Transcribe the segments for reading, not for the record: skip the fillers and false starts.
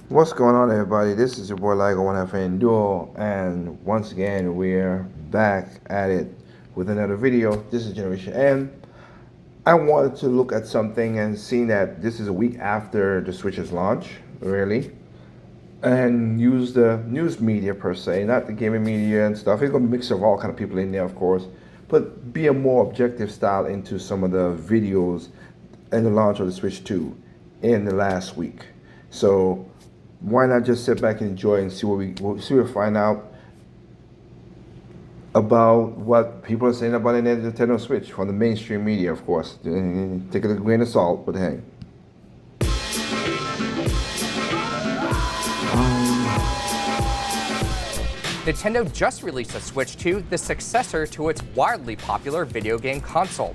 What's going on, everybody? This is your boy Ligo One Half Duo, and once again we're back at it with another video. This is Generation M. I wanted to look at something and seeing that this is a week after the Switch's launch, really, and use the news media per se, not the gaming media and stuff. It's gonna be a mix of all kind of people in there, of course, but be a more objective style into some of the videos and the launch of the Switch 2 in the last week. So why not just sit back and enjoy and see what we find out about what people are saying about the Nintendo Switch from the mainstream media, of course. Take it with a grain of salt, but hey. Nintendo just released a Switch 2, the successor to its wildly popular video game console.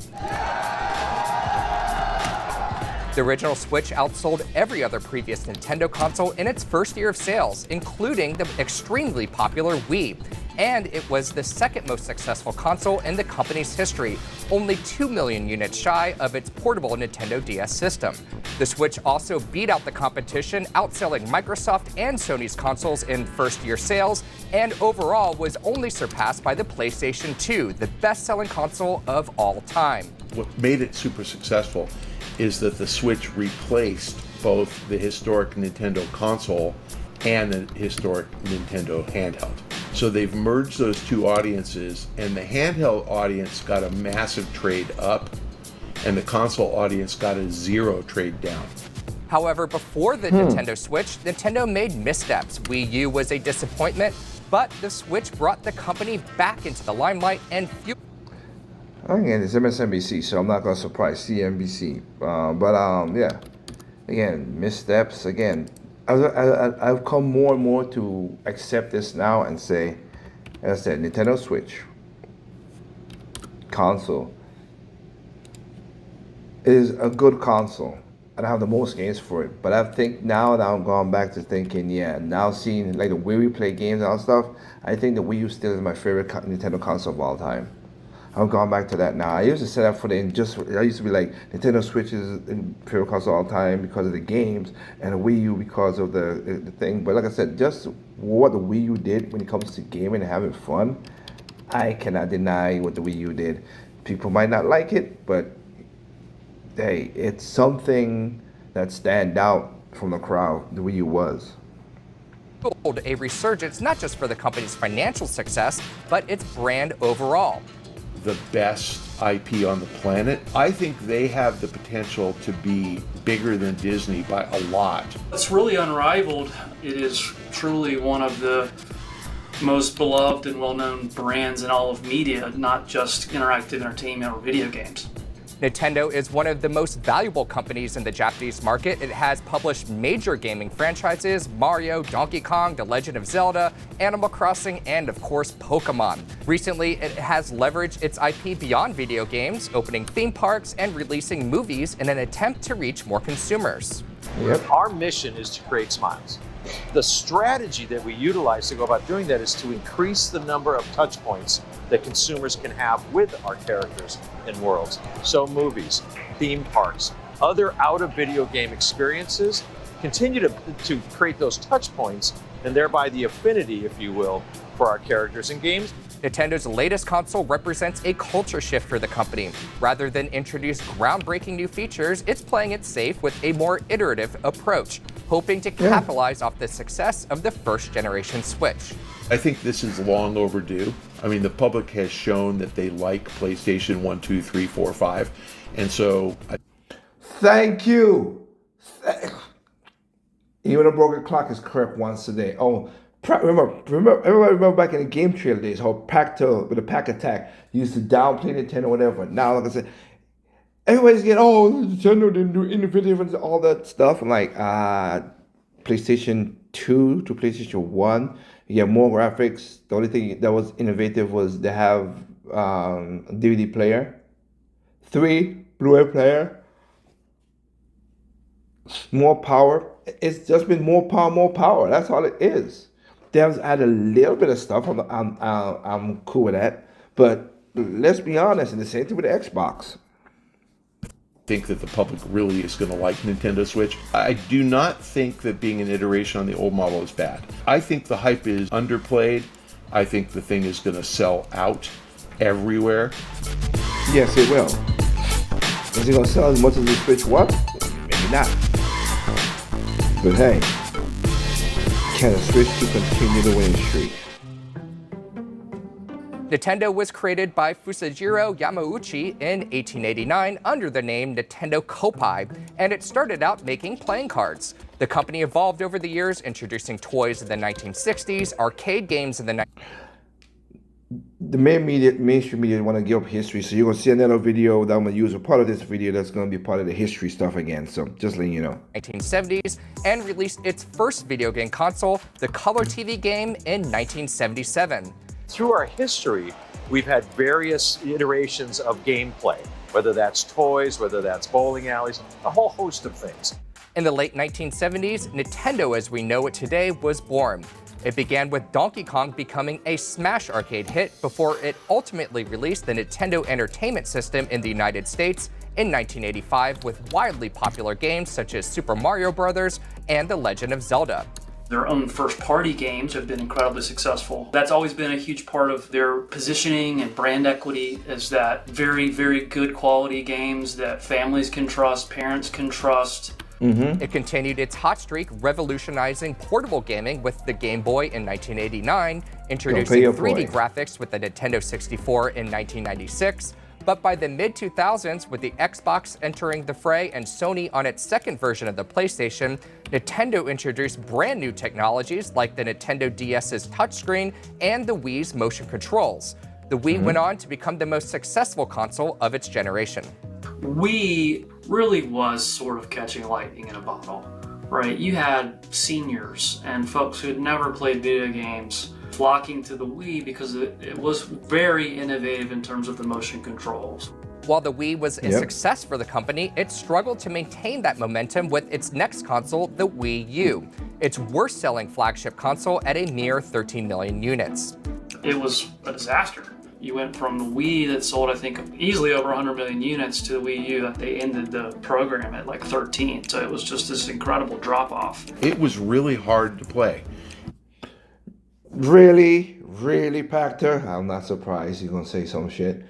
The original Switch outsold every other previous Nintendo console in its first year of sales, including the extremely popular Wii. And it was the second most successful console in the company's history, only 2 million units shy of its portable Nintendo DS system. The Switch also beat out the competition, outselling Microsoft and Sony's consoles in first-year sales, and overall was only surpassed by the PlayStation 2, the best-selling console of all time. What made it super successful is that the Switch replaced both the historic Nintendo console and the historic Nintendo handheld. So they've merged those two audiences, and the handheld audience got a massive trade up, and the console audience got a zero trade down. However, before the Nintendo Switch, Nintendo made missteps. Wii U was a disappointment, but the Switch brought the company back into the limelight and Again, it's MSNBC, so I'm not gonna surprise CNBC. Yeah. Again, missteps. Again, I've come more and more to accept this now and say, as I said, Nintendo Switch console is a good console. I don't have the most games for it, but I think now that I'm going back to thinking, yeah, now seeing like the way we play games and all stuff, I think the Wii U still is my favorite Nintendo console of all time. I'm going back to that now. I used to set up for I used to be like, Nintendo Switch is favorite console all time because of the games, and the Wii U because of the thing. But like I said, just what the Wii U did when it comes to gaming and having fun, I cannot deny what the Wii U did. People might not like it, but hey, it's something that stand out from the crowd. The Wii U was. fueled a resurgence not just for the company's financial success, but its brand overall. The best IP on the planet. I think they have the potential to be bigger than Disney by a lot. It's really unrivaled. It is truly one of the most beloved and well-known brands in all of media, not just interactive entertainment or video games. Nintendo is one of the most valuable companies in the Japanese market. It has published major gaming franchises: Mario, Donkey Kong, The Legend of Zelda, Animal Crossing, and of course, Pokemon. Recently, it has leveraged its IP beyond video games, opening theme parks and releasing movies in an attempt to reach more consumers. Yep. Our mission is to create smiles. The strategy that we utilize to go about doing that is to increase the number of touch points that consumers can have with our characters and worlds. So movies, theme parks, other out of video game experiences continue to create those touch points and thereby the affinity, if you will, for our characters and games. Nintendo's latest console represents a culture shift for the company. Rather than introduce groundbreaking new features, it's playing it safe with a more iterative approach, hoping to capitalize off the success of the first generation Switch. I think this is long overdue. I mean, the public has shown that they like PlayStation 1, 2, 3, 4, 5. And so Thank you. Even a broken clock is correct once a day. Oh, everybody remember back in the game trailer days how Pacto with the Pack Attack used to downplay Nintendo or whatever. Now, like I said, everybody's getting, oh, Nintendo didn't do innovative and all that stuff. I'm like, PlayStation 2 to PlayStation 1, you have more graphics. The only thing that was innovative was they have a DVD player, 3 Blu-ray player, more power. It's just been more power, more power. That's all it is. Devs add a little bit of stuff. I'm cool with that. But let's be honest, and the same thing with the Xbox. think that the public really is going to like Nintendo Switch. I do not think that being an iteration on the old model is bad. I think the hype is underplayed. I think the thing is going to sell out everywhere. Yes, it will. Is it going to sell as much as the Switch was? Maybe not. But hey, can the Switch 2 continue the winning streak? Nintendo was created by Fusajiro Yamauchi in 1889 under the name Nintendo Koppai, and it started out making playing cards. The company evolved over the years, introducing toys in the 1960s, arcade games in the The mainstream media want to give up history, so you're going to see another video that I'm going to use a part of this video that's going to be part of the history stuff again, so just letting you know. 1970s, and released its first video game console, the Color TV game, in 1977. Through our history, we've had various iterations of gameplay, whether that's toys, whether that's bowling alleys, a whole host of things. In the late 1970s, Nintendo as we know it today was born. It began with Donkey Kong becoming a smash arcade hit before it ultimately released the Nintendo Entertainment System in the United States in 1985 with widely popular games such as Super Mario Bros. And The Legend of Zelda. Their own first-party games have been incredibly successful. That's always been a huge part of their positioning and brand equity, is that very, very good quality games that families can trust, parents can trust. It continued its hot streak, revolutionizing portable gaming with the Game Boy in 1989, introducing 3D graphics with the Nintendo 64 in 1996. But by the mid-2000s, with the Xbox entering the fray and Sony on its second version of the PlayStation, Nintendo introduced brand new technologies like the Nintendo DS's touchscreen and the Wii's motion controls. The Wii went on to become the most successful console of its generation. Wii really was sort of catching lightning in a bottle, right? You had seniors and folks who had never played video games flocking to the Wii because it was very innovative in terms of the motion controls. While the Wii was a success for the company, it struggled to maintain that momentum with its next console, the Wii U, its worst-selling flagship console at a mere 13 million units. It was a disaster. You went from the Wii that sold, I think, easily over 100 million units to the Wii U that they ended the program at like 13. So it was just this incredible drop-off. It was really hard to play. Really, Pactor? I'm not surprised you're going to say some shit.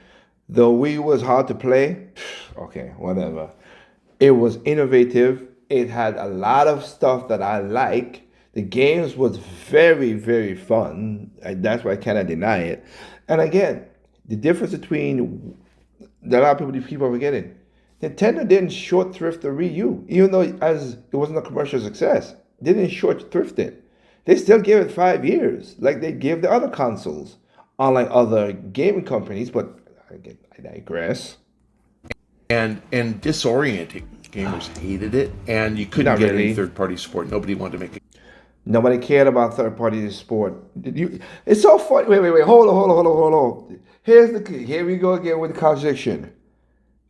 The Wii was hard to play. Okay, whatever. It was innovative. It had a lot of stuff that I like. The games was very, very fun. That's why I cannot deny it. And again, the difference between a lot of people are forgetting. Nintendo didn't short thrift the Wii U, even though as it wasn't a commercial success. They didn't short thrift it. They still gave it 5 years, like they gave the other consoles, unlike other gaming companies. But I digress. And disorienting. Gamers hated it, and you couldn't get any third-party support. Nobody wanted to make it. Nobody cared about third-party support. It's so funny. Wait. Hold on. Here we go again with the contradiction.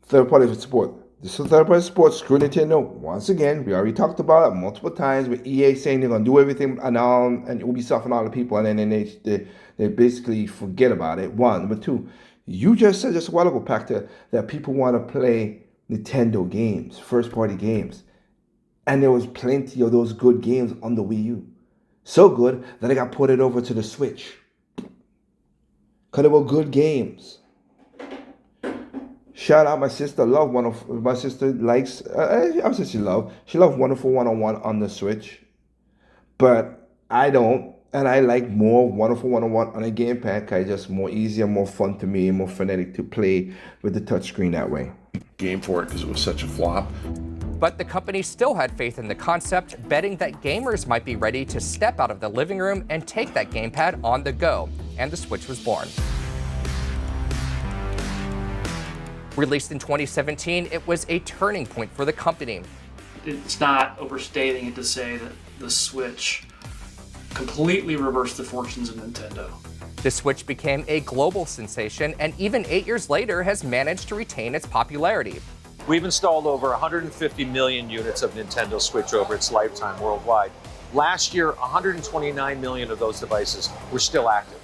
Third-party support. This is third-party support. Screw Nintendo. Once again, we already talked about it multiple times with EA saying they're gonna do everything and Ubisoft and all the people, and then they basically forget about it. One, number two. You just said just a while ago, Pactor, that people want to play Nintendo games, first-party games. And there was plenty of those good games on the Wii U. So good that they got ported over to the Switch. Because they were good games. Shout out my sister. My sister likes, I would say she loved Wonderful 101 on the Switch. But I don't. And I like more Wonderful 101 on a gamepad because it's just more easier, more fun to me, and more frenetic to play with the touchscreen that way. Game for it because it was such a flop. But the company still had faith in the concept, betting that gamers might be ready to step out of the living room and take that gamepad on the go, and the Switch was born. Released in 2017, it was a turning point for the company. It's not overstating it to say that the Switch completely reversed the fortunes of Nintendo. The Switch became a global sensation, and even 8 years later has managed to retain its popularity. We've installed over 150 million units of Nintendo Switch over its lifetime worldwide. Last year, 129 million of those devices were still active.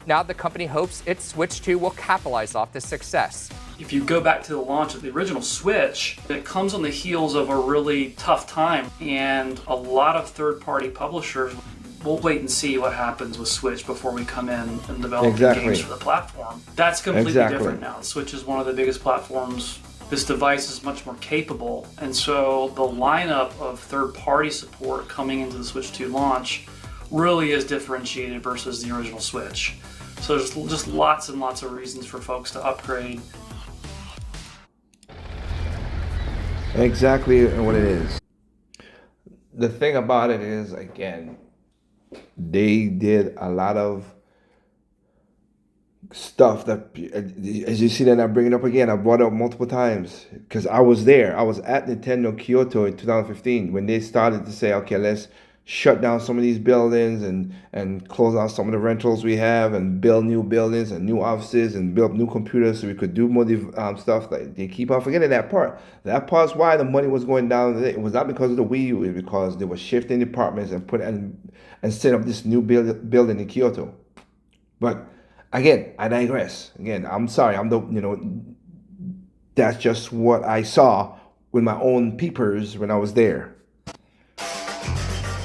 Now the company hopes its Switch 2 will capitalize off this success. If you go back to the launch of the original Switch, it comes on the heels of a really tough time, and a lot of third-party publishers will wait and see what happens with Switch before we come in and develop games for the platform. That's completely different now. Switch is one of the biggest platforms. This device is much more capable, and so the lineup of third-party support coming into the Switch 2 launch really is differentiated versus the original Switch. So there's just lots and lots of reasons for folks to upgrade. Exactly what it is. The thing about it is, again, they did a lot of stuff that, as you see that I bring it up again, I brought it up multiple times because I was there. I was at Nintendo Kyoto in 2015 when they started to say, okay, let's shut down some of these buildings and close down some of the rentals we have and build new buildings and new offices and build new computers so we could do more stuff. Like, they keep on forgetting that part. That part's why the money was going down. It was not because of the Wii U, it was because they were shifting departments and set up this new building in Kyoto. But again, I digress. Again, I'm sorry. That's just what I saw with my own peepers when I was there.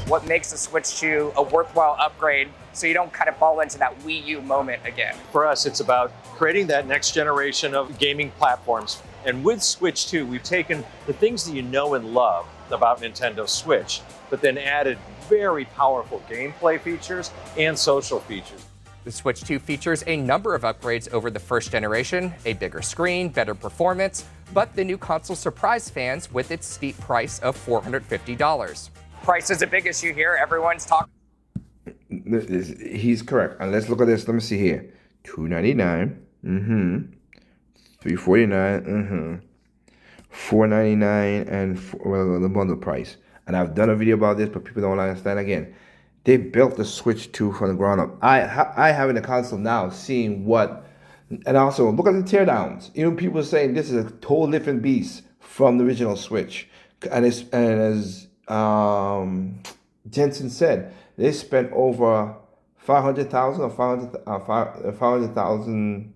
What makes the Switch 2 a worthwhile upgrade so you don't kind of fall into that Wii U moment again? For us, it's about creating that next generation of gaming platforms. And with Switch 2, we've taken the things that you know and love about Nintendo Switch, but then added very powerful gameplay features and social features. The Switch 2 features a number of upgrades over the first generation, a bigger screen, better performance, but the new console surprised fans with its steep price of $450. Price is a big issue here. Everyone's talking. He's correct. And let's look at this. Let me see here. $299. $349. $499 and the bundle price. And I've done a video about this, but people don't understand. Again, they built the Switch 2 from the ground up. I have in the console now, seeing what, and also look at the teardowns. Even people are saying this is a total different beast from the original Switch. And as Jensen said, they spent over 500,000 or 500,000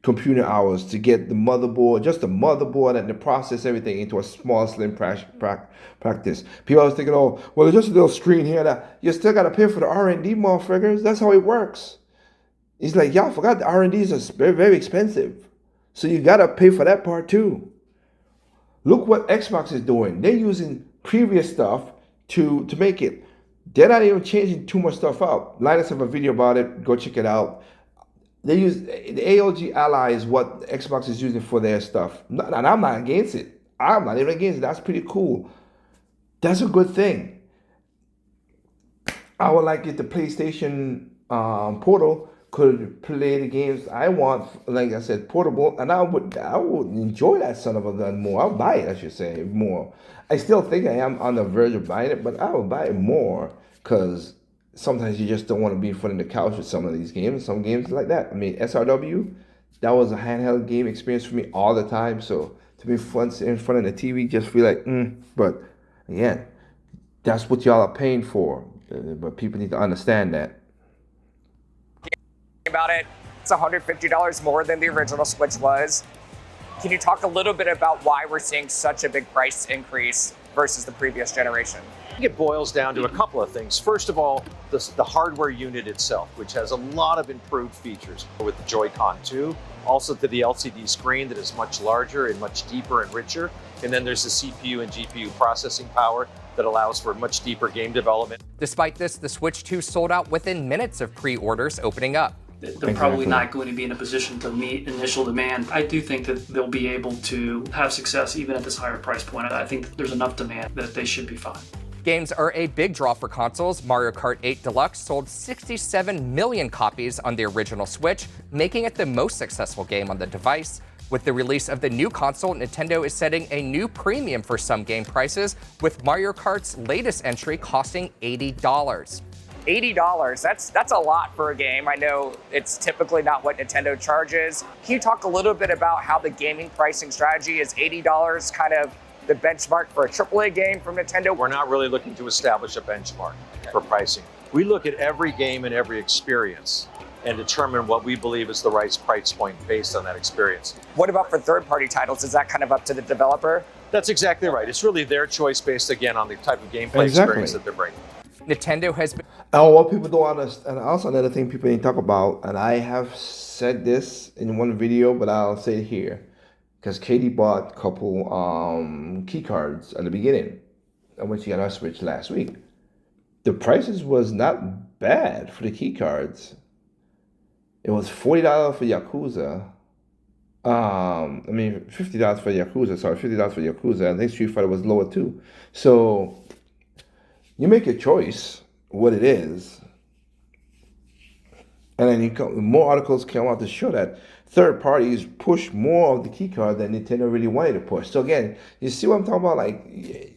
computer hours to get the motherboard, just the motherboard and to process everything into a small, slim practice. People always thinking, oh, well, there's just a little screen here that you still got to pay for the R&D, motherfuckers. That's how it works. It's like, y'all forgot the R&D is very, very expensive. So you got to pay for that part too. Look what Xbox is doing. They're using previous stuff to make it. They're not even changing too much stuff out. Linus have a video about it. Go check it out. They use the AOG Ally is what Xbox is using for their stuff. And I'm not against it. I'm not even against it. That's pretty cool. That's a good thing. I would like if the PlayStation Portal could play the games I want, like I said, portable, and I would enjoy that son of a gun more. I'll buy it, I should say, more. I still think I am on the verge of buying it, but I will buy it more because sometimes you just don't want to be in front of the couch with some of these games. Some games like that. I mean, SRW, that was a handheld game experience for me all the time. So to be in front of the TV, just feel like, But again, that's what y'all are paying for. But people need to understand that. About it, it's $150 more than the original Switch was. Can you talk a little bit about why we're seeing such a big price increase versus the previous generation? I think it boils down to a couple of things. First of all, the hardware unit itself, which has a lot of improved features with the Joy-Con 2, also to the LCD screen that is much larger and much deeper and richer. And then there's the CPU and GPU processing power that allows for much deeper game development. Despite this, the Switch 2 sold out within minutes of pre-orders opening up. They're probably not going to be in a position to meet initial demand. I do think that they'll be able to have success even at this higher price point. I think there's enough demand that they should be fine. Games are a big draw for consoles. Mario Kart 8 Deluxe sold 67 million copies on the original Switch, making it the most successful game on the device. With the release of the new console, Nintendo is setting a new premium for some game prices, with Mario Kart's latest entry costing $80. $80, that's a lot for a game. I know it's typically not what Nintendo charges. Can you talk a little bit about how the gaming pricing strategy is $80 kind of the benchmark for a AAA game from Nintendo? We're not really looking to establish a benchmark for pricing. We look at every game and every experience and determine what we believe is the right price point based on that experience. What about for third-party titles? Is that kind of up to the developer? That's exactly right. It's really their choice based, again, on the type of gameplay Exactly. experience that they're bringing. Nintendo has been And what people don't understand, and also another thing people didn't talk about, and I have said this in one video, but I'll say it here, because Katie bought a couple key cards at the beginning, and when she got her Switch last week, the prices was not bad for the key cards. It was $40 for Yakuza. $50 for Yakuza. Sorry, $50 for Yakuza. I think Street Fighter was lower too. So you make a choice what it is, and then more articles come out to show that third parties push more of the key card than Nintendo really wanted to push. So again, you see what I'm talking about? Like,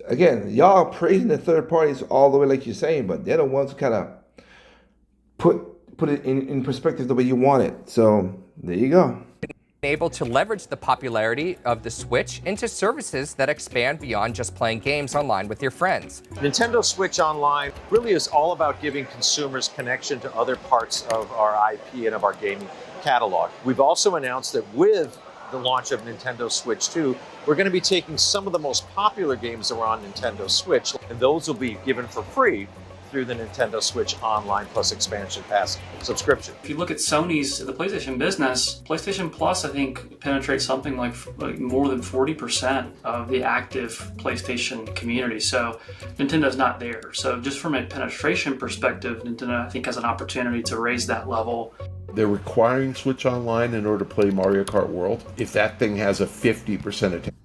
again, y'all are praising the third parties all the way, like you're saying, but they're the ones who kind of put it in perspective the way you want it. So there you go. able to leverage the popularity of the Switch into services that expand beyond just playing games online with your friends. Nintendo Switch Online really is all about giving consumers connection to other parts of our IP and of our gaming catalog. We've also announced that with the launch of Nintendo Switch 2, we're going to be taking some of the most popular games that were on Nintendo Switch, and those will be given for free through the Nintendo Switch Online Plus Expansion Pass subscription. If you look at Sony's, the PlayStation business, PlayStation Plus, I think, penetrates something like more than 40% of the active PlayStation community. So Nintendo's not there. So just from a penetration perspective, Nintendo, I think, has an opportunity to raise that level. They're requiring Switch Online in order to play Mario Kart World. If that thing has a 50% attachment,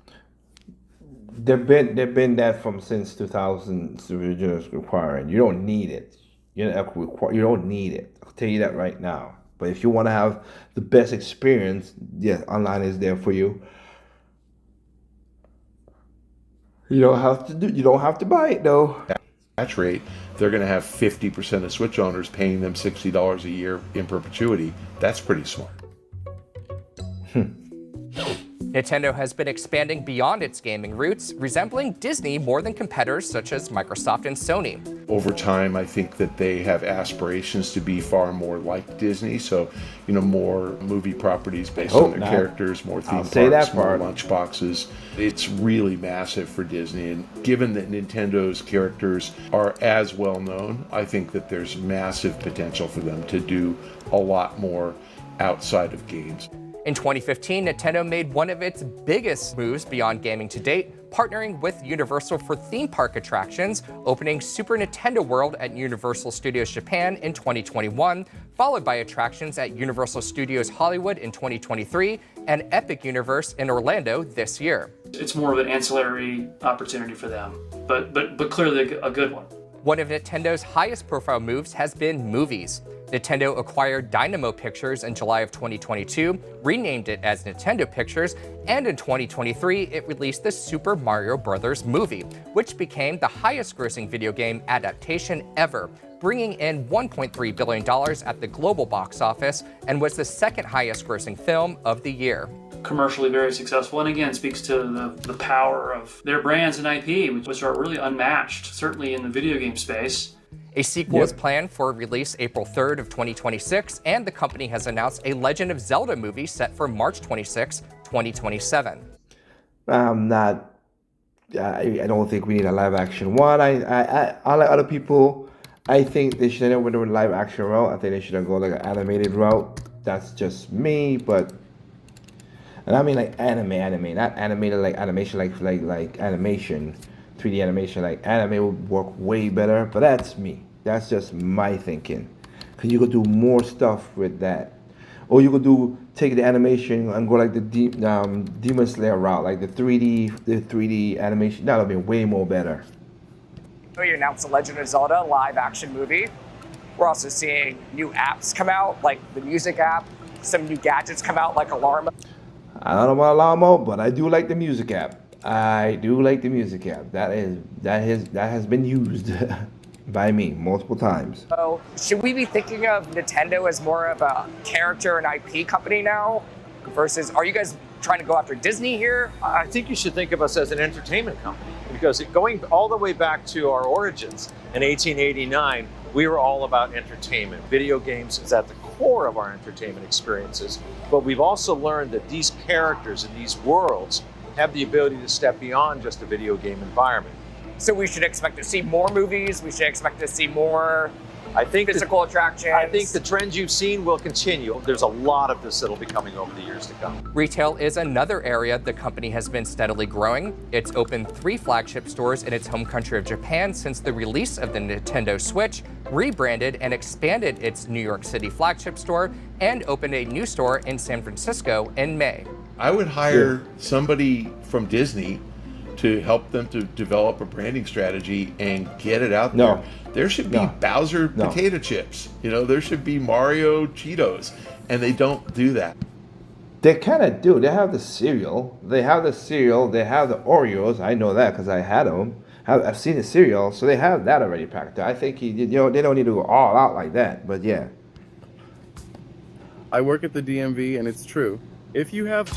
They've been that from since 2000. Originals requiring. You don't need it. You don't need it. I'll tell you that right now. But if you want to have the best experience, yeah, online is there for you. You don't have to buy it though. attach rate, they're going to have 50% of Switch owners paying them $60 a year in perpetuity. That's pretty smart. Nintendo has been expanding beyond its gaming roots, resembling Disney more than competitors such as Microsoft and Sony. Over time, I think that they have aspirations to be far more like Disney. So, more movie properties based on their characters, more theme parks, more lunchboxes. It's really massive for Disney. And given that Nintendo's characters are as well known, I think that there's massive potential for them to do a lot more outside of games. In 2015, Nintendo made one of its biggest moves beyond gaming to date, partnering with Universal for theme park attractions, opening Super Nintendo World at Universal Studios Japan in 2021, followed by attractions at Universal Studios Hollywood in 2023 and Epic Universe in Orlando this year. It's more of an ancillary opportunity for them, but clearly a good one. One of Nintendo's highest profile moves has been movies. Nintendo acquired Dynamo Pictures in July of 2022, renamed it as Nintendo Pictures, and in 2023 it released the Super Mario Bros. Movie, which became the highest grossing video game adaptation ever, bringing in $1.3 billion at the global box office and was the second highest grossing film of the year. Commercially very successful, and again speaks to the power of their brands and IP, which are really unmatched, certainly in the video game space. A sequel is planned for release April 3rd of 2026, and the company has announced a Legend of Zelda movie set for March 26, 2027. I don't think we need a live action one. I like other people. I think they should have went with a live action route. I think they should have gone like an animated route. That's just me, but. And I mean like anime, not animated like animation, like animation, 3D animation. Like anime would work way better, but that's me. That's just my thinking. Cause you could do more stuff with that, or you could take the animation and go like the Demon Slayer route, like the 3D animation. That would be way more better. You announced the Legend of Zelda live action movie. We're also seeing new apps come out, like the music app. Some new gadgets come out, like Alarm. I don't know about Alamo, but I do like the music app. I do like the music app. That has been used by me multiple times. So should we be thinking of Nintendo as more of a character and IP company now? Versus, are you guys trying to go after Disney here? I think you should think of us as an entertainment company, because going all the way back to our origins in 1889, We are all about entertainment. Video games is at the core of our entertainment experiences, but we've also learned that these characters in these worlds have the ability to step beyond just a video game environment. So we should expect to see more movies. We should expect to see more I think physical attractions. I think the trends you've seen will continue. There's a lot of this that'll be coming over the years to come. Retail is another area the company has been steadily growing. It's opened 3 flagship stores in its home country of Japan since the release of the Nintendo Switch, rebranded and expanded its New York City flagship store, and opened a new store in San Francisco in May. I would hire somebody from Disney to help them to develop a branding strategy and get it out there. No. There should be No. Bowser No. potato chips. You know, there should be Mario Cheetos, and they don't do that. They kind of do. They have the cereal. They have the Oreos. I know that because I had them. I've seen the cereal, so they have that already packed. I think they don't need to go all out like that. But yeah. I work at the DMV, and it's true. If you have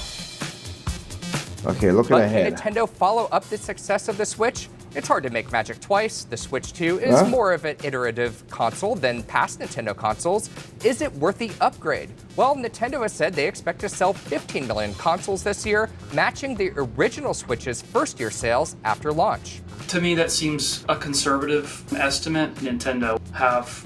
Okay, looking But ahead. can Nintendo follow up the success of the Switch? It's hard to make magic twice. The Switch 2 is Huh? more of an iterative console than past Nintendo consoles. Is it worth the upgrade? Well, Nintendo has said they expect to sell 15 million consoles this year, matching the original Switch's first-year sales after launch. To me, that seems a conservative estimate. Nintendo have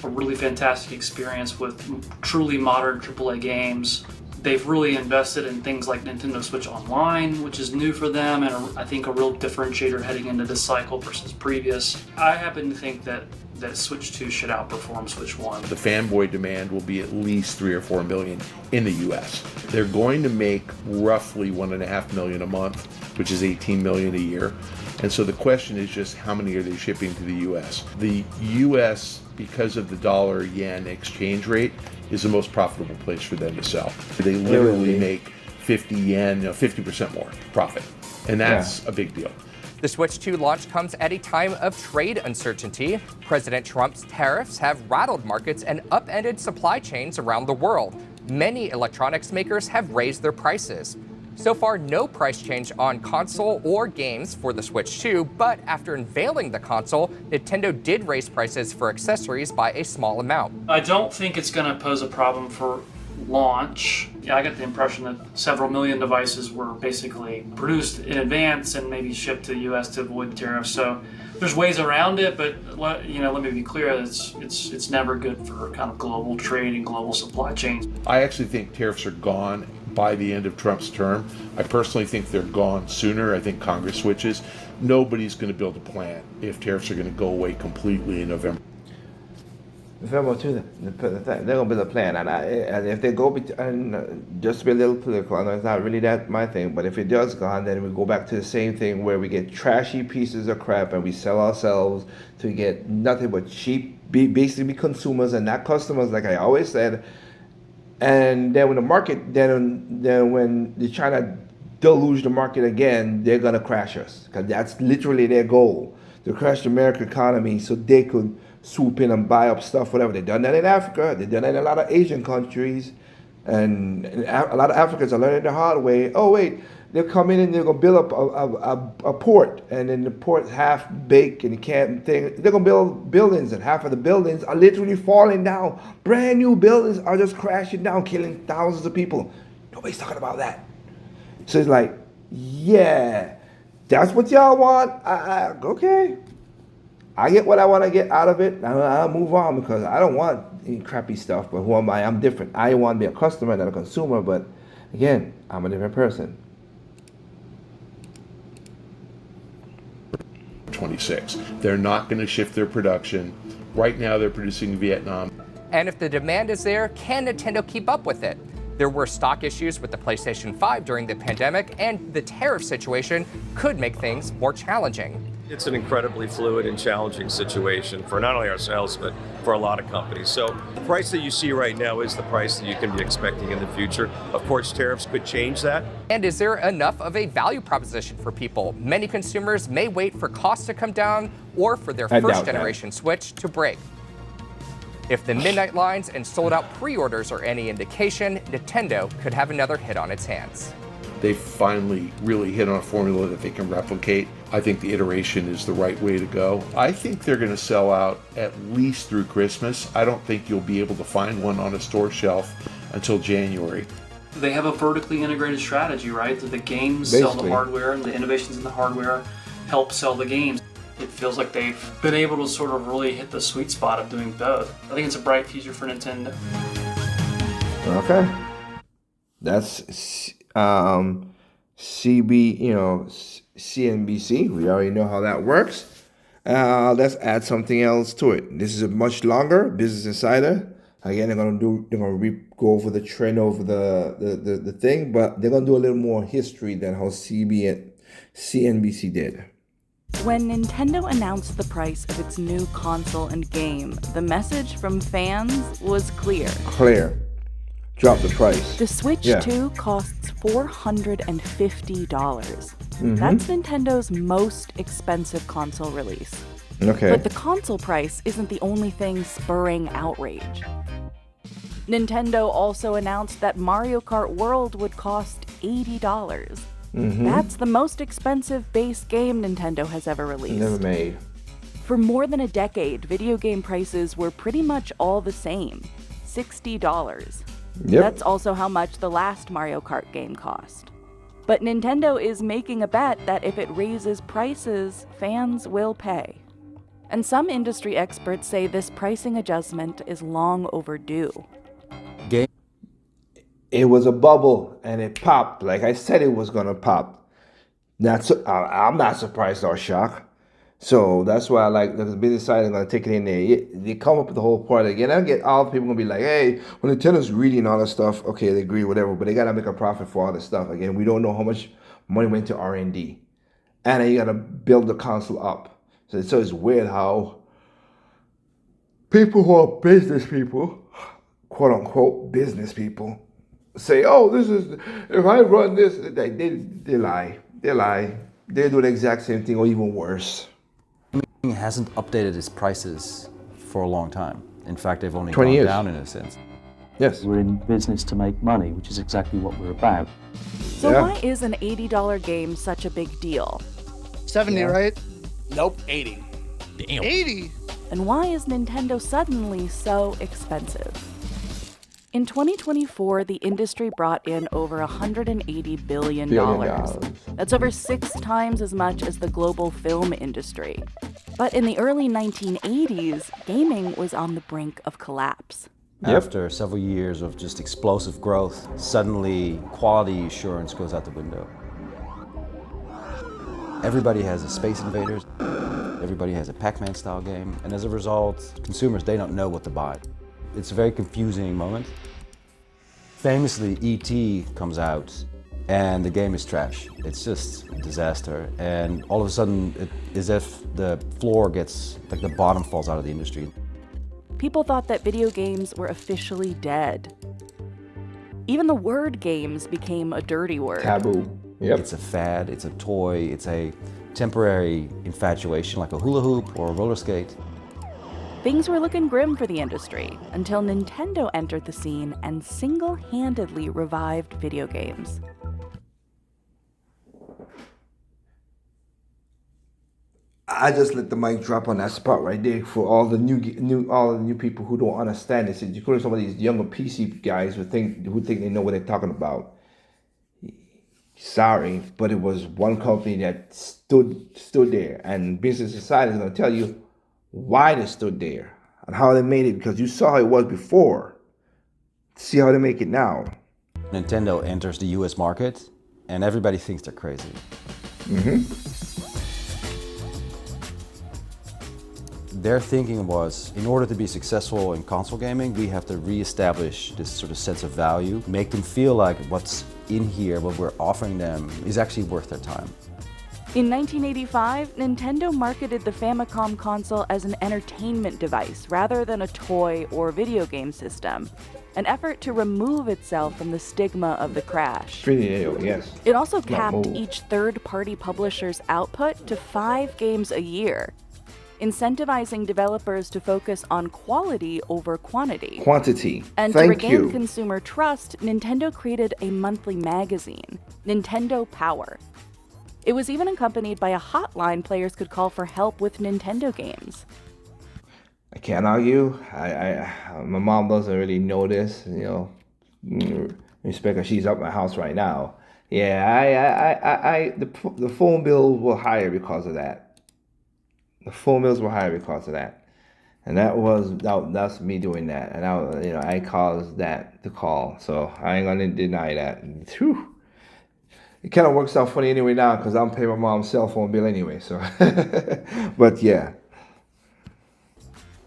a really fantastic experience with truly modern AAA games. They've really invested in things like Nintendo Switch Online, which is new for them, and I think a real differentiator heading into this cycle versus previous. I happen to think that Switch 2 should outperform Switch 1. The fanboy demand will be at least 3 or 4 million in the US. They're going to make roughly 1.5 million a month, which is 18 million a year. And so the question is just how many are they shipping to the US? The US, because of the dollar-yen exchange rate, is the most profitable place for them to sell. They literally make 50 yen, 50% more profit. And that's a big deal. The Switch 2 launch comes at a time of trade uncertainty. President Trump's tariffs have rattled markets and upended supply chains around the world. Many electronics makers have raised their prices. So far, no price change on console or games for the Switch 2, but after unveiling the console, Nintendo did raise prices for accessories by a small amount. I don't think it's going to pose a problem for launch. Yeah, I got the impression that several million devices were basically produced in advance and maybe shipped to the US to avoid tariffs. So there's ways around it, but let me be clear, it's never good for kind of global trade and global supply chains. I actually think tariffs are gone by the end of Trump's term. I personally think they're gone sooner. I think Congress switches. Nobody's going to build a plan if tariffs are going to go away completely in November. November 2, they're gonna build a plan, and if they go, and just to be a little political, I know it's not really that my thing, but if it does go on, then we go back to the same thing where we get trashy pieces of crap and we sell ourselves to get nothing but cheap, basically consumers and not customers, like I always said. And then when the market, then when they try to deluge the market again, they're gonna crash us, because that's literally their goal, to crash the American economy so they could swoop in and buy up stuff, whatever. They've done that in Africa. They've done that in a lot of Asian countries. And a lot of Africans are learning the hard way. Oh, wait, they'll come in and they're going to build up a port. And then the port's half baked and you can't think. They're going to build buildings, and half of the buildings are literally falling down. Brand new buildings are just crashing down, killing thousands of people. Nobody's talking about that. So it's like, yeah, that's what y'all want? Okay. I get what I want to get out of it. I'll move on, because I don't want any crappy stuff. But who am I? I'm different. I want to be a customer, not a consumer. But again, I'm a different person. 26. They're not going to shift their production. Right now, they're producing in Vietnam. And if the demand is there, can Nintendo keep up with it? There were stock issues with the PlayStation 5 during the pandemic, and the tariff situation could make things more challenging. It's an incredibly fluid and challenging situation for not only ourselves, but for a lot of companies. So the price that you see right now is the price that you can be expecting in the future. Of course, tariffs could change that. And is there enough of a value proposition for people? Many consumers may wait for costs to come down or for their I doubt first generation Switch to break. If the midnight lines and sold out pre-orders are any indication, Nintendo could have another hit on its hands. They finally really hit on a formula that they can replicate. I think the iteration is the right way to go. I think they're going to sell out at least through Christmas. I don't think you'll be able to find one on a store shelf until January. They have a vertically integrated strategy, right? That the games sell the Basically. hardware, and the innovations in the hardware help sell the games. It feels like they've been able to sort of really hit the sweet spot of doing both. I think it's a bright future for Nintendo. Okay. That's CB, CNBC. We already know how that works. Let's add something else to it. This is a much longer Business Insider. Again, they're gonna go over the trend over the thing, but they're gonna do a little more history than how CNBC did. When Nintendo announced the price of its new console and game, the message from fans was clear. Drop the price. The Switch Yeah. 2 costs $450. That's Nintendo's most expensive console release. Okay. But the console price isn't the only thing spurring outrage. Nintendo also announced that Mario Kart World would cost $80. That's the most expensive base game Nintendo has ever released. Never made. For more than a decade, video game prices were pretty much all the same, $60. Yep. That's also how much the last Mario Kart game cost. But Nintendo is making a bet that if it raises prices, fans will pay. And some industry experts say this pricing adjustment is long overdue. It was a bubble and it popped like I said it was gonna pop. I'm not surprised or shocked. So that's why I like the business side. I'm gonna take it in there. They come up with the whole part again. I get all the people gonna be like, "Hey, when Nintendo's reading all this stuff, okay, they agree, whatever." But they gotta make a profit for all this stuff. Again, we don't know how much money went to R&D, and then you gotta build the console up. So it's weird how people who are business people, quote unquote business people, say, "Oh, this is if I run this," they lie. They lie. They do the exact same thing or even worse. Hasn't updated its prices for a long time. In fact, they've only 20 gone years. down in a sense. Yes. We're in business to make money, which is exactly what we're about. So Yeah. why is an $80 game such a big deal? 70, right? Nope, 80. Damn. 80? And why is Nintendo suddenly so expensive? In 2024, the industry brought in over $180 billion. That's over 6 times as much as the global film industry. But in the early 1980s, gaming was on the brink of collapse. After several years of just explosive growth, suddenly quality assurance goes out the window. Everybody has a Space Invaders, everybody has a Pac-Man style game, and as a result, consumers, they don't know what to buy. It's a very confusing moment. Famously, E.T. comes out and the game is trash. It's just a disaster. And all of a sudden, it is as if the floor gets, like the bottom falls out of the industry. People thought that video games were officially dead. Even the word games became a dirty word. Taboo. Yep. It's a fad, it's a toy, it's a temporary infatuation like a hula hoop or a roller skate. Things were looking grim for the industry until Nintendo entered the scene and single-handedly revived video games. I just let the mic drop on that spot right there for all the new people who don't understand this. Including some of these younger PC guys who think they know what they're talking about. Sorry, but it was one company that stood there, and Business Society is going to tell you why they stood there and how they made it, because you saw how it was before. See how they make it now. Nintendo enters the US market and everybody thinks they're crazy. Their thinking was, in order to be successful in console gaming, we have to reestablish this sort of sense of value, make them feel like what's in here, what we're offering them, is actually worth their time. In 1985, Nintendo marketed the Famicom console as an entertainment device rather than a toy or video game system, an effort to remove itself from the stigma of the crash. Yes. It also capped each third-party publisher's output to 5 games a year, incentivizing developers to focus on quality over quantity. Quantity. And to Thank regain you. consumer trust, Nintendo created a monthly magazine, Nintendo Power. It was even accompanied by a hotline players could call for help with Nintendo games. I can't argue. My mom doesn't really know this, respect her, she's up at my house right now. Yeah, the phone bills were higher because of that. The phone bills were higher because of that. And that's me doing that. And I caused that to call. So I ain't gonna deny that. Whew. It kind of works out funny anyway now because I'm paying my mom's cell phone bill anyway. So, but yeah.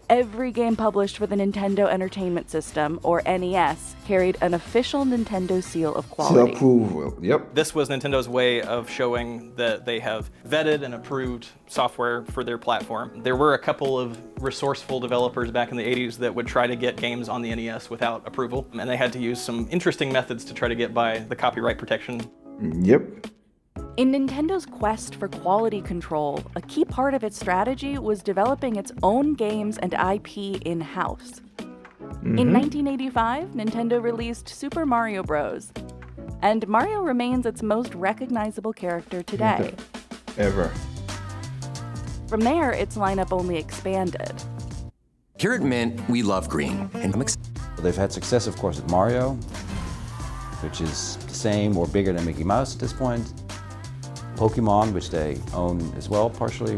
Every game published for the Nintendo Entertainment System, or NES, carried an official Nintendo seal of quality. Seal approval, yep. This was Nintendo's way of showing that they have vetted and approved software for their platform. There were a couple of resourceful developers back in the 80s that would try to get games on the NES without approval, and they had to use some interesting methods to try to get by the copyright protection. Yep. In Nintendo's quest for quality control, a key part of its strategy was developing its own games and IP in-house. In 1985, Nintendo released Super Mario Bros. And Mario remains its most recognizable character today. Ever. From there, its lineup only expanded. Here at Mint, we love green. And They've had success, of course, with Mario, which is the same or bigger than Mickey Mouse at this point. Pokemon, which they own as well, partially.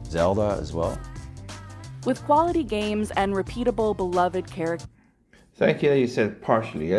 Zelda as well. With quality games and repeatable, beloved characters. Thank you that you said partially.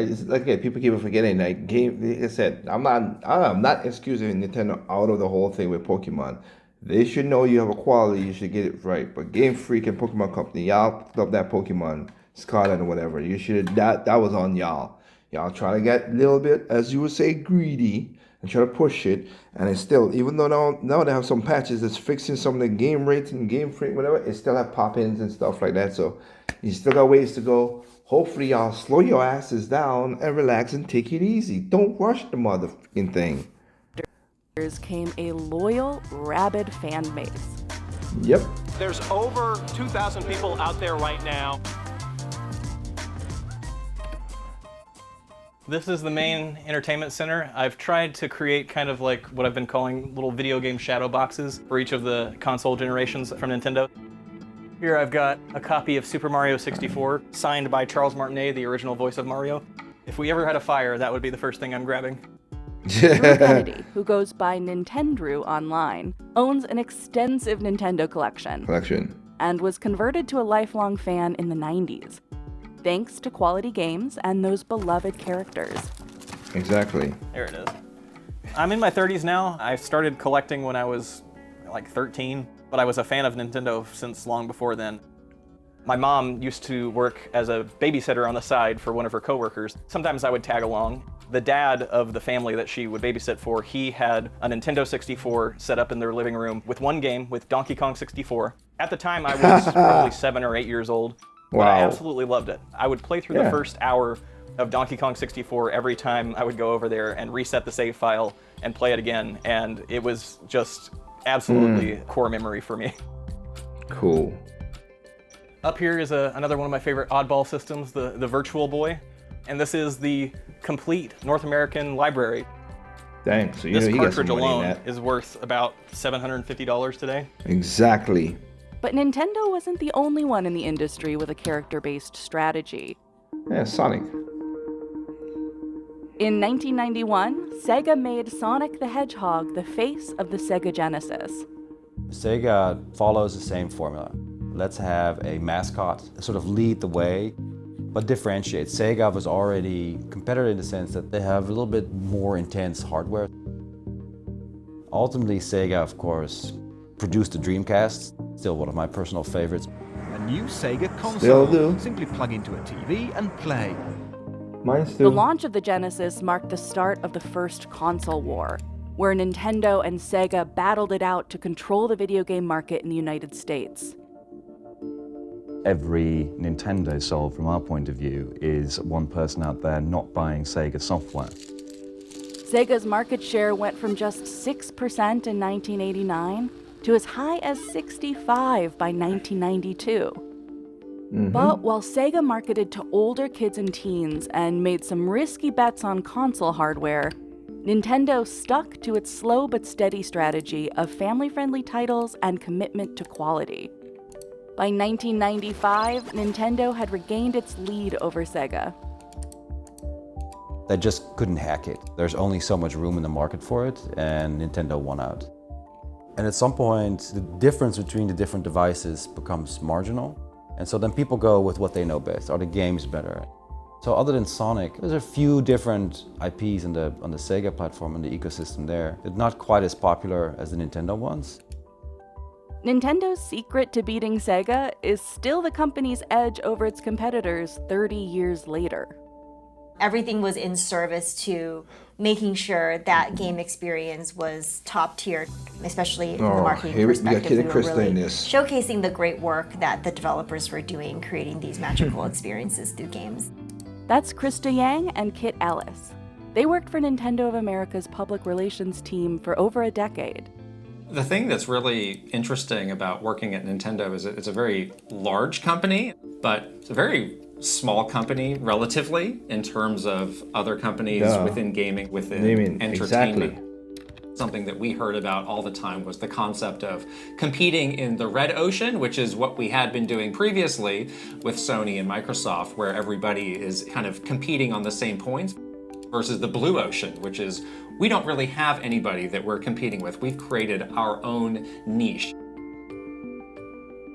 People keep forgetting that game. Like I said, I'm not excusing Nintendo out of the whole thing with Pokemon. They should know you have a quality. You should get it right. But Game Freak and Pokemon Company, y'all picked up that Pokemon Scarlet or whatever. You should that was on y'all. Y'all try to get a little bit, as you would say, greedy. And try to push it, and it's still, even though now they have some patches that's fixing some of the game rates and game frame, whatever, it still have pop-ins and stuff like that. So you still got ways to go. Hopefully y'all slow your asses down and relax and take it easy. Don't rush the motherfucking thing. Came a loyal, rabid fan base. Yep. There's over 2,000 people out there right now. This is the main entertainment center. I've tried to create kind of like what I've been calling little video game shadow boxes for each of the console generations from Nintendo. Here I've got a copy of Super Mario 64, signed by Charles Martinet, the original voice of Mario. If we ever had a fire, that would be the first thing I'm grabbing. Drew Kennedy, who goes by Nintendrew online, owns an extensive Nintendo collection. And was converted to a lifelong fan in the 90s. Thanks to quality games and those beloved characters. Exactly. There it is. I'm in my 30s now. I started collecting when I was like 13, but I was a fan of Nintendo since long before then. My mom used to work as a babysitter on the side for one of her coworkers. Sometimes I would tag along. The dad of the family that she would babysit for, he had a Nintendo 64 set up in their living room with one game, with Donkey Kong 64. At the time, I was probably 7 or 8 years old. But I absolutely loved it. I would play through the first hour of Donkey Kong 64 every time I would go over there and reset the save file and play it again. And it was just absolutely a core memory for me. Cool. Up here is another one of my favorite oddball systems, the Virtual Boy. And this is the complete North American library. Dang, so this cartridge alone is worth about $750 today. Exactly. But Nintendo wasn't the only one in the industry with a character-based strategy. Yeah, Sonic. In 1991, Sega made Sonic the Hedgehog the face of the Sega Genesis. Sega follows the same formula. Let's have a mascot sort of lead the way, but differentiate. Sega was already competitive in the sense that they have a little bit more intense hardware. Ultimately, Sega, of course, produced the Dreamcast, still one of my personal favorites. A new Sega console. Still do. Simply plug into a TV and play. Mine's still. The launch of the Genesis marked the start of the first console war, where Nintendo and Sega battled it out to control the video game market in the United States. Every Nintendo sold, from our point of view, is one person out there not buying Sega software. Sega's market share went from just 6% in 1989 to as high as 65% by 1992. But while Sega marketed to older kids and teens and made some risky bets on console hardware, Nintendo stuck to its slow but steady strategy of family-friendly titles and commitment to quality. By 1995, Nintendo had regained its lead over Sega. They just couldn't hack it. There's only so much room in the market for it, and Nintendo won out. And at some point, the difference between the different devices becomes marginal. And so then people go with what they know best. Are the games better? So other than Sonic, there's a few different IPs on the Sega platform and the ecosystem there. They're not quite as popular as the Nintendo ones. Nintendo's secret to beating Sega is still the company's edge over its competitors 30 years later. Everything was in service to making sure that game experience was top tier, especially from a marketing perspective. We were really showcasing the great work that the developers were doing, creating these magical experiences through games. That's Krista Yang and Kit Ellis. They worked for Nintendo of America's public relations team for over a decade. The thing that's really interesting about working at Nintendo is it's a very large company, but it's a very small company relatively in terms of other companies within gaming, within entertainment. Exactly. Something that we heard about all the time was the concept of competing in the red ocean, which is what we had been doing previously with Sony and Microsoft, where everybody is kind of competing on the same points, versus the blue ocean, which is we don't really have anybody that we're competing with. We've created our own niche.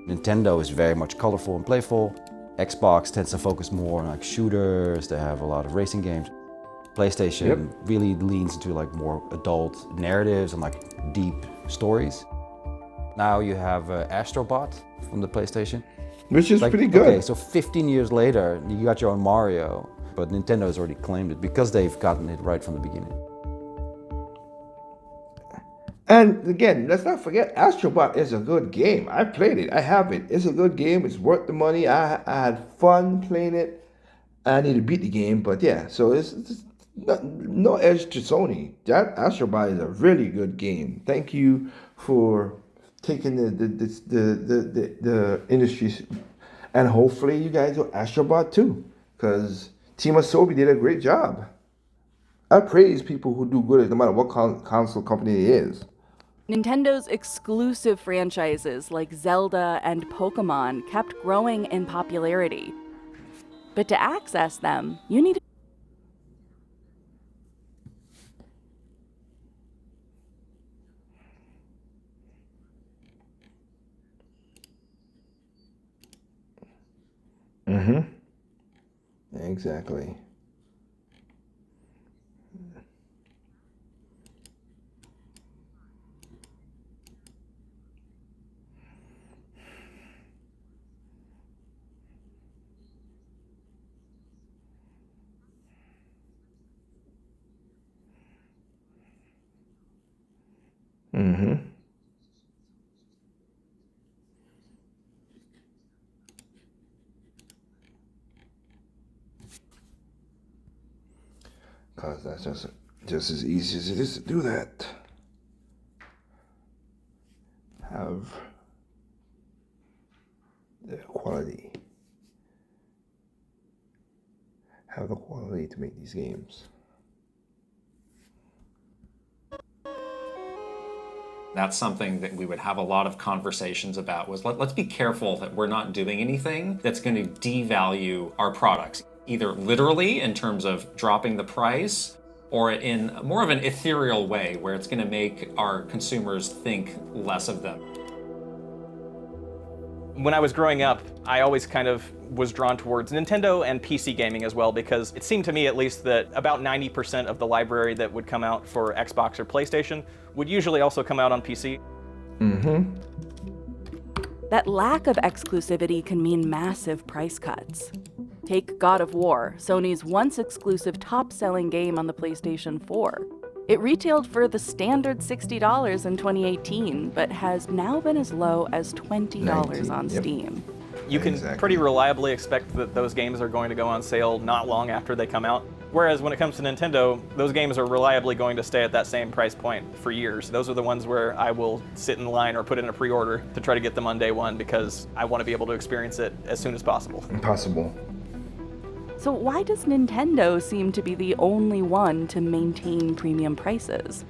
Nintendo is very much colorful and playful. Xbox tends to focus more on like shooters. They have a lot of racing games. PlayStation really leans into like more adult narratives and like deep stories. Now you have Astro Bot from the PlayStation, which is pretty good. Okay, so 15 years later, you got your own Mario, but Nintendo has already claimed it because they've gotten it right from the beginning. And again, let's not forget, Astro Bot is a good game. I played it. I have it. It's a good game. It's worth the money. I had fun playing it. I need to beat the game, but yeah. So it's no edge to Sony. That Astro Bot is a really good game. Thank you for taking the industry, and hopefully you guys do Astro Bot too, because Team Asobi did a great job. I praise people who do good no matter what console company it is. Nintendo's exclusive franchises like Zelda and Pokemon kept growing in popularity. But to access them, you need Exactly. Because that's just as easy as it is to do that. Have the quality. Have the quality to make these games. That's something that we would have a lot of conversations about was let's be careful that we're not doing anything that's going to devalue our products, either literally in terms of dropping the price or in more of an ethereal way where it's going to make our consumers think less of them. When I was growing up, I always kind of was drawn towards Nintendo and PC gaming as well, because it seemed to me at least that about 90% of the library that would come out for Xbox or PlayStation would usually also come out on PC. That lack of exclusivity can mean massive price cuts. Take God of War, Sony's once exclusive top-selling game on the PlayStation 4. It retailed for the standard $60 in 2018, but has now been as low as $20 on Steam. You can pretty reliably expect that those games are going to go on sale not long after they come out. Whereas when it comes to Nintendo, those games are reliably going to stay at that same price point for years. Those are the ones where I will sit in line or put in a pre-order to try to get them on day one because I want to be able to experience it as soon as possible. Impossible. So why does Nintendo seem to be the only one to maintain premium prices?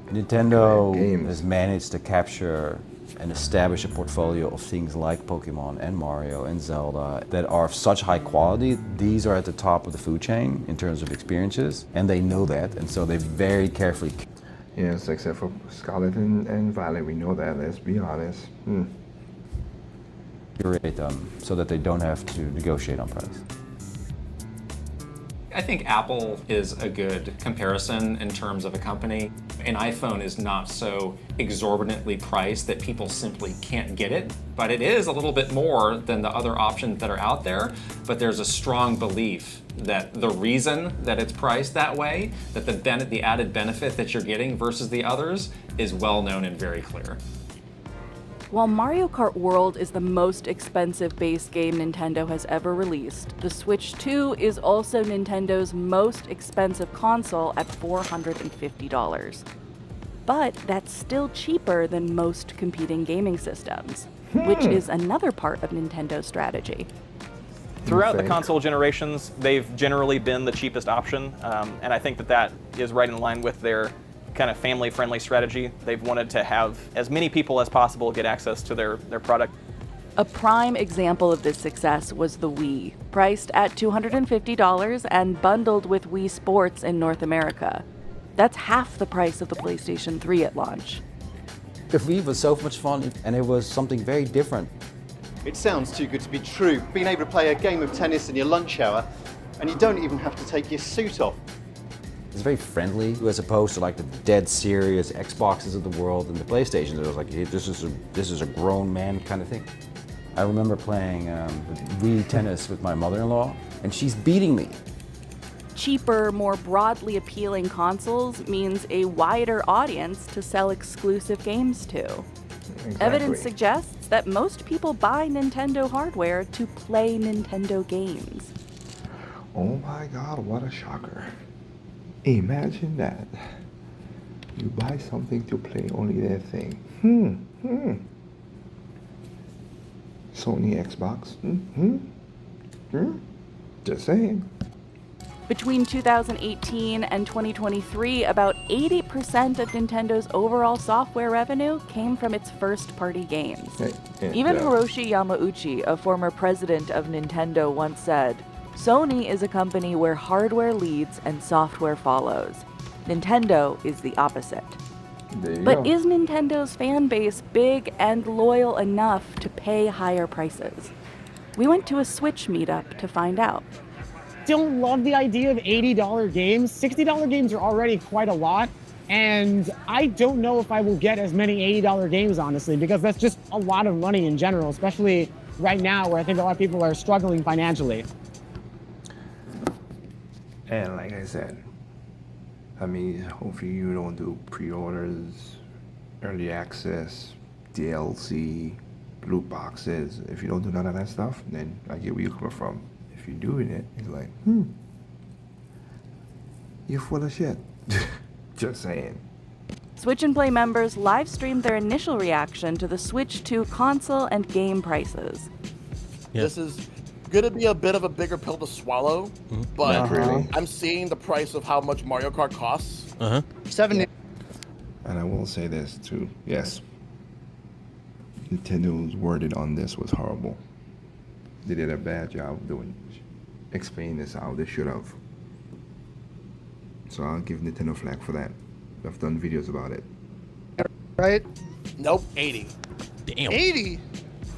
Nintendo has managed to capture and establish a portfolio of things like Pokemon and Mario and Zelda that are of such high quality. These are at the top of the food chain in terms of experiences, and they know that, and so they very carefully. Yes, except for Scarlet and Violet, we know that, let's be honest. Curate them so that they don't have to negotiate on price. I think Apple is a good comparison in terms of a company. An iPhone is not so exorbitantly priced that people simply can't get it, but it is a little bit more than the other options that are out there. But there's a strong belief that the reason that it's priced that way, that the added benefit that you're getting versus the others is well known and very clear. While Mario Kart World is the most expensive base game Nintendo has ever released, the Switch 2 is also Nintendo's most expensive console at $450. But that's still cheaper than most competing gaming systems, which is another part of Nintendo's strategy. Throughout the console generations, they've generally been the cheapest option, and I think that is right in line with their kind of family-friendly strategy. They've wanted to have as many people as possible get access to their product. A prime example of this success was the Wii, priced at $250 and bundled with Wii Sports in North America. That's half the price of the PlayStation 3 at launch. The Wii was so much fun, and it was something very different. It sounds too good to be true, being able to play a game of tennis in your lunch hour, and you don't even have to take your suit off. It's very friendly, as opposed to like the dead serious Xboxes of the world and the PlayStations. It was like, hey, this is a grown man kind of thing. I remember playing Wii tennis with my mother-in-law, and she's beating me. Cheaper, more broadly appealing consoles means a wider audience to sell exclusive games to. Exactly. Evidence suggests that most people buy Nintendo hardware to play Nintendo games. Oh my God, what a shocker. Imagine that. You buy something to play only that thing. Sony Xbox. Just saying. Between 2018 and 2023, about 80% of Nintendo's overall software revenue came from its first-party games. Even Hiroshi Yamauchi, a former president of Nintendo, once said, "Sony is a company where hardware leads and software follows. Nintendo is the opposite." But is Nintendo's fan base big and loyal enough to pay higher prices? We went to a Switch meetup to find out. Don't love the idea of $80 games. $60 games are already quite a lot, and I don't know if I will get as many $80 games, honestly, because that's just a lot of money in general, especially right now where I think a lot of people are struggling financially. And like I said, I mean, hopefully you don't do pre-orders, early access, DLC, loot boxes. If you don't do none of that stuff, then I get where you're coming from. If you're doing it, it's like, you're full of shit. Just saying. Switch and Play members live streamed their initial reaction to the Switch 2 console and game prices. This is going to be a bit of a bigger pill to swallow, but really. I'm seeing the price of how much Mario Kart costs. $70. And I will say this too. Yes, Nintendo's worded on this was horrible. They did a bad job explaining this how they should have. So I'll give Nintendo flack for that. I've done videos about it. Right? Nope, 80. Damn. 80?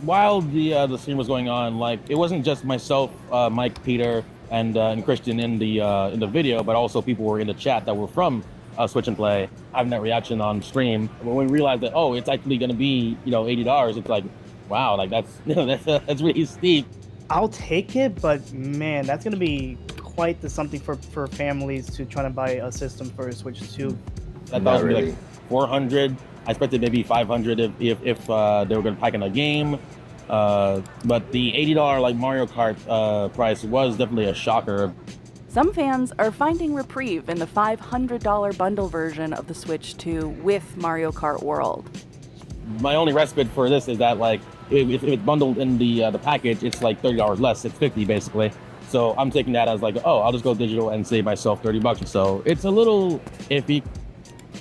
While the stream was going on, like it wasn't just myself, Mike, Peter, and Christian in the video, but also people were in the chat that were from Switch and Play having that reaction on stream. When we realized that it's actually going to be $80, it's like, wow, like that's that's really steep. I'll take it, but man, that's gonna be quite the something for families to try to buy a system for a Switch 2. I thought it was gonna be like 400. I expected maybe 500 if they were gonna pack in a game. But the $80 like Mario Kart price was definitely a shocker. Some fans are finding reprieve in the $500 bundle version of the Switch 2 with Mario Kart World. My only respite for this is that like if it's bundled in the package, it's like $30 less. It's $50 basically. So I'm taking that as like, oh, I'll just go digital and save myself $30. So it's a little iffy.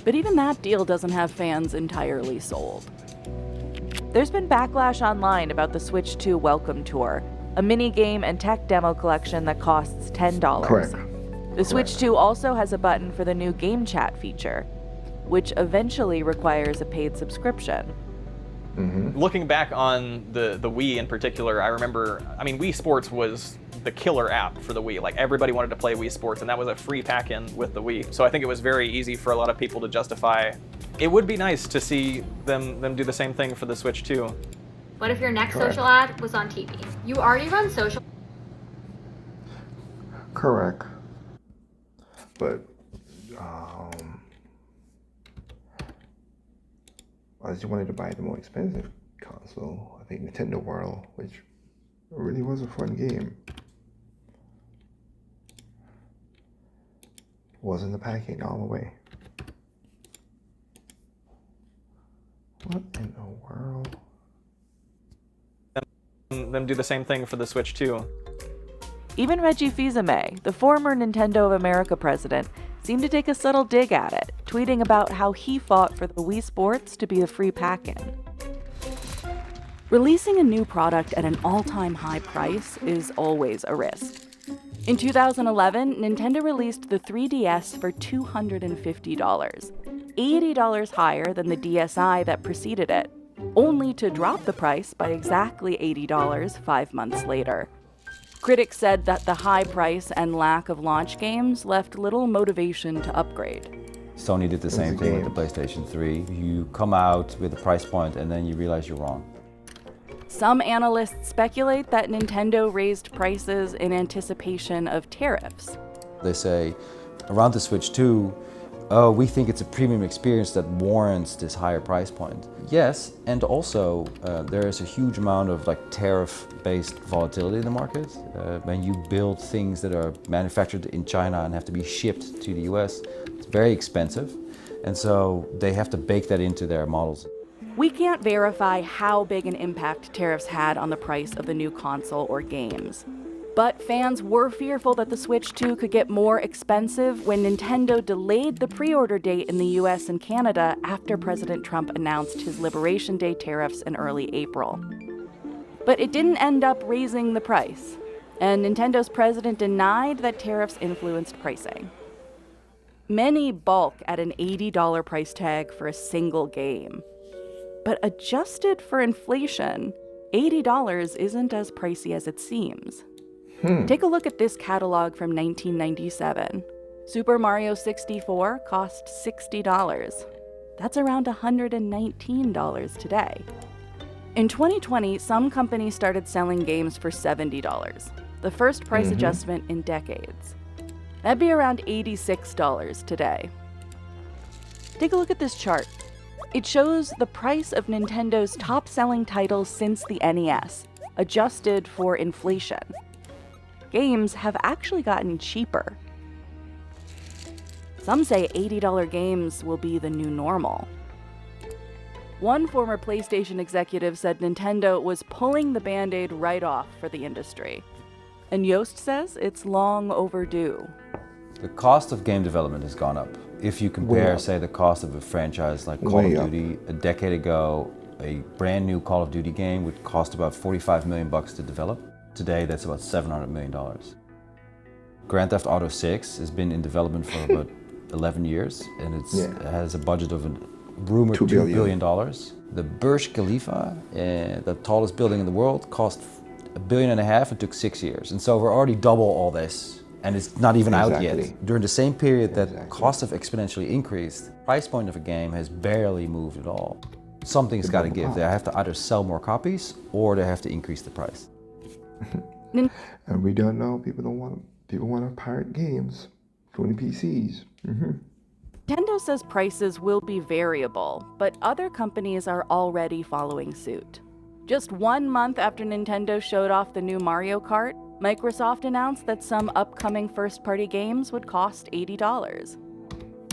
But even that deal doesn't have fans entirely sold. There's been backlash online about the Switch 2 Welcome Tour, a mini game and tech demo collection that costs $10. Correct. The Switch 2 also has a button for the new game chat feature, which eventually requires a paid subscription. Looking back on the Wii in particular, I remember, Wii Sports was the killer app for the Wii. Like, everybody wanted to play Wii Sports, and that was a free pack-in with the Wii. So I think it was very easy for a lot of people to justify. It would be nice to see them do the same thing for the Switch 2. What if your next social ad was on TV? You already run social. Correct. But I just wanted to buy the more expensive console. I think Nintendo World, which really was a fun game. Wasn't the packaging all the way. What in the world? Them do the same thing for the Switch 2. Even Reggie Fils-Aimé, the former Nintendo of America president, seemed to take a subtle dig at it, tweeting about how he fought for the Wii Sports to be a free pack-in. Releasing a new product at an all-time high price is always a risk. In 2011, Nintendo released the 3DS for $250, $80 higher than the DSi that preceded it, only to drop the price by exactly $80 5 months later. Critics said that the high price and lack of launch games left little motivation to upgrade. Sony did the same thing with the PlayStation 3. You come out with a price point and then you realize you're wrong. Some analysts speculate that Nintendo raised prices in anticipation of tariffs. They say, around the Switch 2, oh, we think it's a premium experience that warrants this higher price point. Yes, and also there is a huge amount of tariff-based volatility in the market. When you build things that are manufactured in China and have to be shipped to the US, it's very expensive. And so they have to bake that into their models. We can't verify how big an impact tariffs had on the price of the new console or games. But fans were fearful that the Switch 2 could get more expensive when Nintendo delayed the pre-order date in the US and Canada after President Trump announced his Liberation Day tariffs in early April. But it didn't end up raising the price, and Nintendo's president denied that tariffs influenced pricing. Many balk at an $80 price tag for a single game. But adjusted for inflation, $80 isn't as pricey as it seems. Take a look at this catalog from 1997. Super Mario 64 cost $60. That's around $119 today. In 2020, some companies started selling games for $70, the first price adjustment in decades. That'd be around $86 today. Take a look at this chart. It shows the price of Nintendo's top-selling titles since the NES, adjusted for inflation. Games have actually gotten cheaper. Some say $80 games will be the new normal. One former PlayStation executive said Nintendo was pulling the Band-Aid right off for the industry. And Yost says it's long overdue. The cost of game development has gone up. If you compare, say, the cost of a franchise like Call of Duty, a decade ago, a brand new Call of Duty game would cost about $45 million to develop. Today, that's about $700 million. Grand Theft Auto 6 has been in development for about 11 years, and it has a budget of a rumored $2 billion. The Burj Khalifa, the tallest building in the world, cost $1.5 billion and took 6 years. And so we're already double all this. And it's not even out yet. During the same period that costs have exponentially increased, price point of a game has barely moved at all. Something's got to give. They have to either sell more copies or they have to increase the price. And we don't know. People want to pirate games, including PCs. Nintendo says prices will be variable, but other companies are already following suit. Just 1 month after Nintendo showed off the new Mario Kart, Microsoft announced that some upcoming first-party games would cost $80.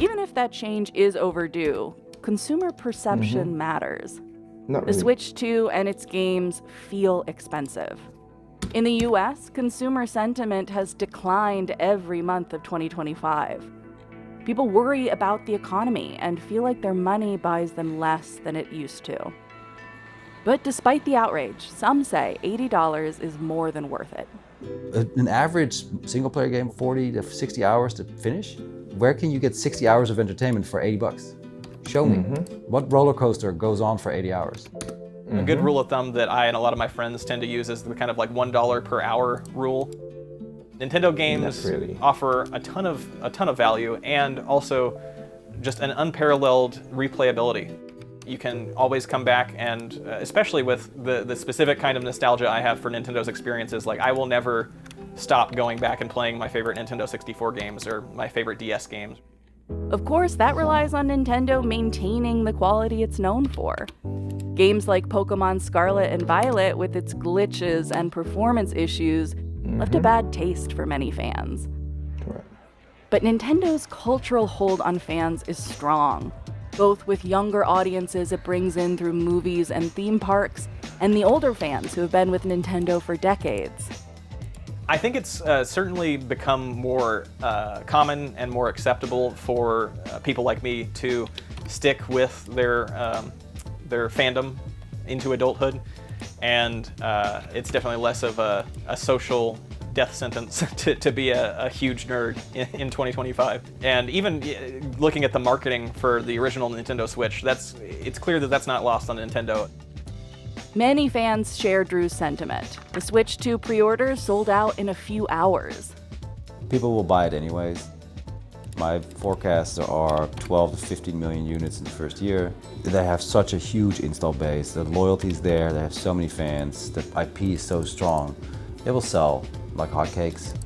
Even if that change is overdue, consumer perception matters. The Switch 2 and its games feel expensive. In the US, consumer sentiment has declined every month of 2025. People worry about the economy and feel like their money buys them less than it used to. But despite the outrage, some say $80 is more than worth it. An average single-player game, 40 to 60 hours to finish? Where can you get 60 hours of entertainment for $80? Show me. What roller coaster goes on for 80 hours? A good rule of thumb that I and a lot of my friends tend to use is the kind of like $1 per hour rule. Nintendo games offer a ton of value and also just an unparalleled replayability. You can always come back and, especially with the specific kind of nostalgia I have for Nintendo's experiences, like I will never stop going back and playing my favorite Nintendo 64 games or my favorite DS games. Of course, that relies on Nintendo maintaining the quality it's known for. Games like Pokémon Scarlet and Violet, with its glitches and performance issues, left a bad taste for many fans. Correct. But Nintendo's cultural hold on fans is strong, both with younger audiences it brings in through movies and theme parks, and the older fans who have been with Nintendo for decades. I think it's certainly become more common and more acceptable for people like me to stick with their fandom into adulthood, and it's definitely less of a social death sentence to be a huge nerd in 2025. And even looking at the marketing for the original Nintendo Switch, it's clear that that's not lost on Nintendo. Many fans share Drew's sentiment. The Switch 2 pre-orders sold out in a few hours. People will buy it anyways. My forecasts are 12 to 15 million units in the first year. They have such a huge install base. The loyalty's there. They have so many fans. The IP is so strong. They will sell like hotcakes.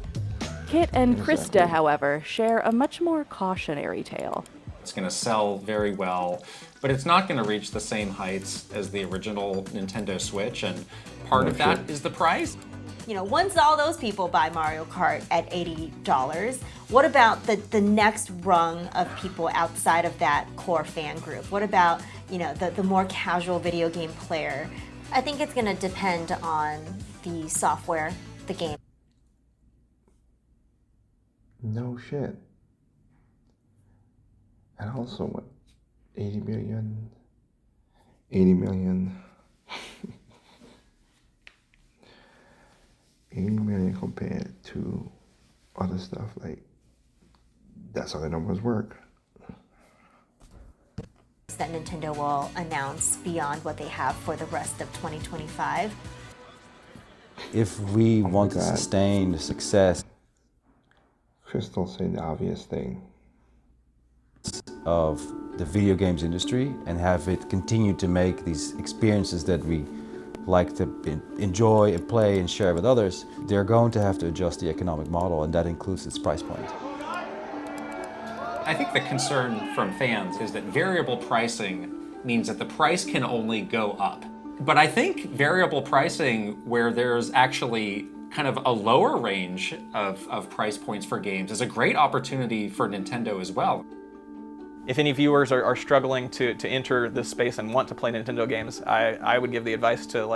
Kit and Krista, however, share a much more cautionary tale. It's going to sell very well, but it's not going to reach the same heights as the original Nintendo Switch, and part of that is the price. You know, once all those people buy Mario Kart at $80, what about the next rung of people outside of that core fan group? What about, you know, the more casual video game player? I think it's going to depend on the software, the game. No shit. And also, what, 80 million? 80 million. 80 million compared to other stuff, like, that's how the numbers work. That Nintendo will announce beyond what they have for the rest of 2025. If we want to sustain the success Crystal said the obvious thing of the video games industry and have it continue to make these experiences that we like to enjoy and play and share with others, they're going to have to adjust the economic model, and that includes its price point. I think the concern from fans is that variable pricing means that the price can only go up. But I think variable pricing, where there's actually kind of a lower range of price points for games, is a great opportunity for Nintendo as well. If any viewers are struggling to enter this space and want to play Nintendo games, I would give the advice to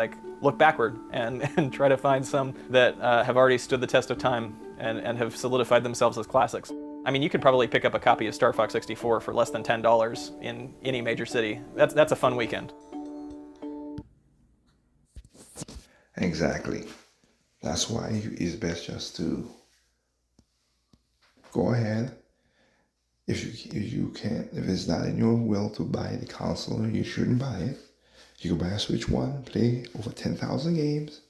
look backward and try to find some that have already stood the test of time and have solidified themselves as classics. I mean, you could probably pick up a copy of Star Fox 64 for less than $10 in any major city. That's a fun weekend. Exactly. That's why it's best just to go ahead. If you can't, if it's not in your will to buy the console, you shouldn't buy it. You can buy a Switch 1, play over 10,000 games,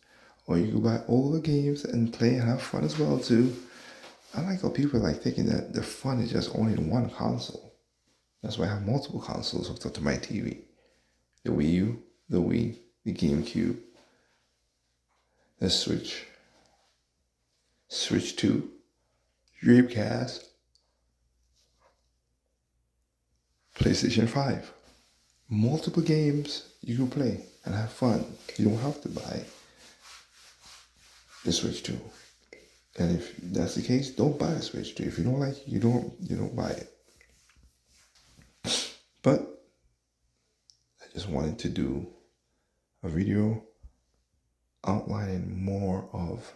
or you can buy all the games and play and have fun as well too. I like how people are thinking that the fun is just only in one console. That's why I have multiple consoles hooked up to my TV. The Wii U, the Wii, the GameCube, the Switch, Switch 2, Dreamcast, PlayStation 5. Multiple games you can play and have fun. You don't have to buy the Switch 2. And if that's the case, don't buy a Switch 2. If you don't like it, you don't buy it. But I just wanted to do a video outlining more of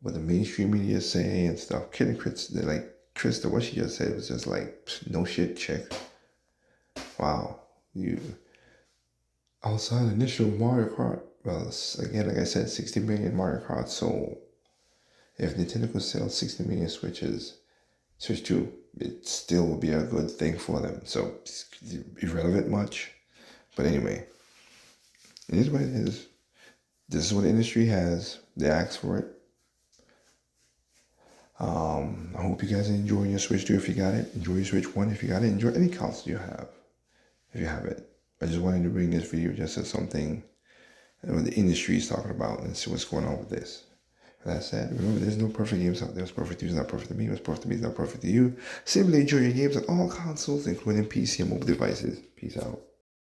what the mainstream media say and stuff. Kidding, Krista, what she just said was just like, no shit, chick. Wow. Outside initial Mario Kart, well, again, like I said, 60 million Mario Kart sold. If Nintendo could sell 60 million Switch 2, it still would be a good thing for them. So it's irrelevant much. But anyway, it is what it is. This is what the industry has. They asked for it. I hope you guys enjoy your Switch 2 if you got it. Enjoy your Switch 1 if you got it. Enjoy any console you have if you have it. I just wanted to bring this video just as something what the industry is talking about and see what's going on with this. That said, remember, there's no perfect games out there. What's perfect to you is not perfect to me. What's perfect to me is not perfect to you. Simply enjoy your games on all consoles, including PC and mobile devices. Peace out.